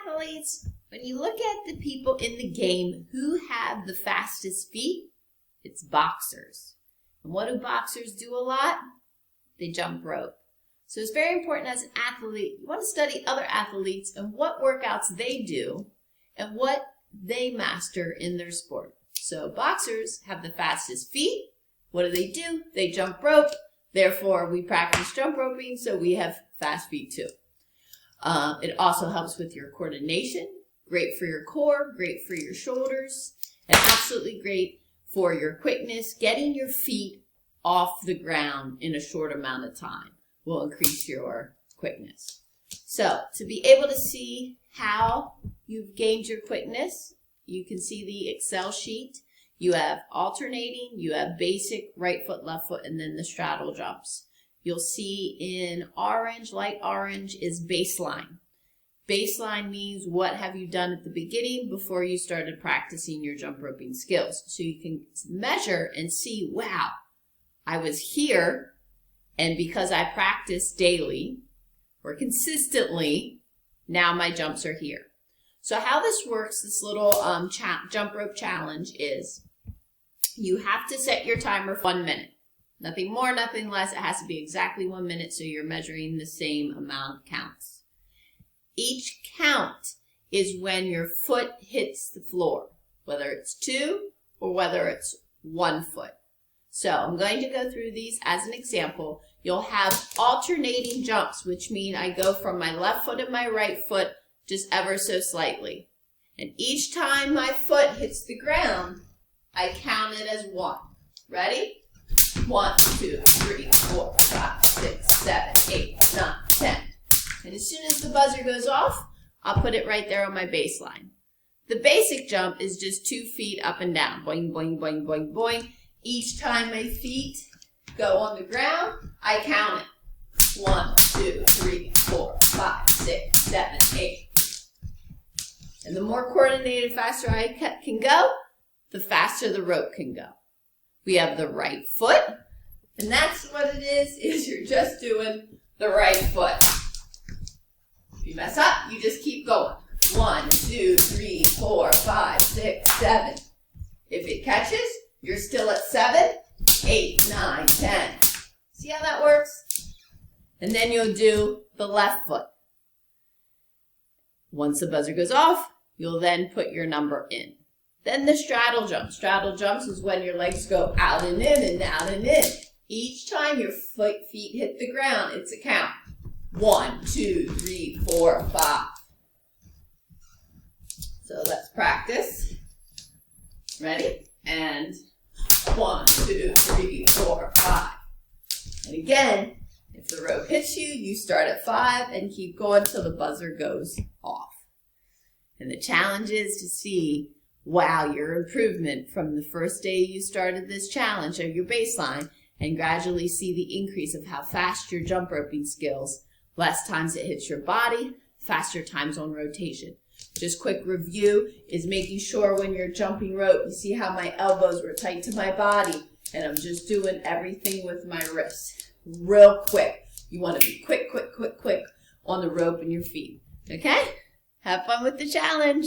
athletes, when you look at the people in the game who have the fastest feet, it's boxers. And what do boxers do a lot? They jump rope. So it's very important as an athlete, you want to study other athletes and what workouts they do and what they master in their sport. So boxers have the fastest feet. What do? They jump rope. Therefore, we practice jump roping, so we have fast feet too. It also helps with your coordination, great for your core, great for your shoulders, and absolutely great for your quickness. Getting your feet off the ground in a short amount of time will increase your quickness. So to be able to see how you've gained your quickness, you can see the Excel sheet. You have alternating, you have basic, right foot, left foot, and then the straddle jumps. You'll see in orange, light orange is baseline. Baseline means what have you done at the beginning before you started practicing your jump roping skills. So you can measure and see, wow, I was here, and because I practice daily or consistently, now my jumps are here. So how this works, this little jump rope challenge is you have to set your timer for 1 minute. Nothing more, nothing less. It has to be exactly 1 minute so you're measuring the same amount of counts. Each count is when your foot hits the floor, whether it's 2 or whether it's 1 foot. So I'm going to go through these as an example. You'll have alternating jumps, which mean I go from my left foot and my right foot just ever so slightly. And each time my foot hits the ground, I count it as 1. Ready? 1, 2, 3, 4, 5, 6, 7, 8, 9, 10. And as soon as the buzzer goes off, I'll put it right there on my baseline. The basic jump is just 2 feet up and down. Boing, boing, boing, boing, boing. Each time my feet go on the ground, I count it. 1, 2, 3, 4, 5, 6, 7, 8. And the more coordinated, faster I can go, the faster the rope can go. We have the right foot, and that's what it is you're just doing the right foot. If you mess up, you just keep going. 1, 2, 3, 4, 5, 6, 7. If it catches, you're still at 7, 8, 9, 10. See how that works? And then you'll do the left foot. Once the buzzer goes off, you'll then put your number in. Then the straddle jump. Straddle jumps is when your legs go out and in and out and in. Each time your feet hit the ground, it's a count. 1, 2, 3, 4, 5. So let's practice. Ready? And 1, 2, 3, 4, 5. And again, if the rope hits you, you start at 5 and keep going till the buzzer goes off. And the challenge is to see, wow, your improvement from the first day you started this challenge of your baseline and gradually see the increase of how fast your jump roping skills, less times it hits your body, faster times on rotation. Just quick review is making sure when you're jumping rope, you see how my elbows were tight to my body and I'm just doing everything with my wrists. Real quick. You want to be quick, quick, quick, quick on the rope and your feet. Okay? Have fun with the challenge.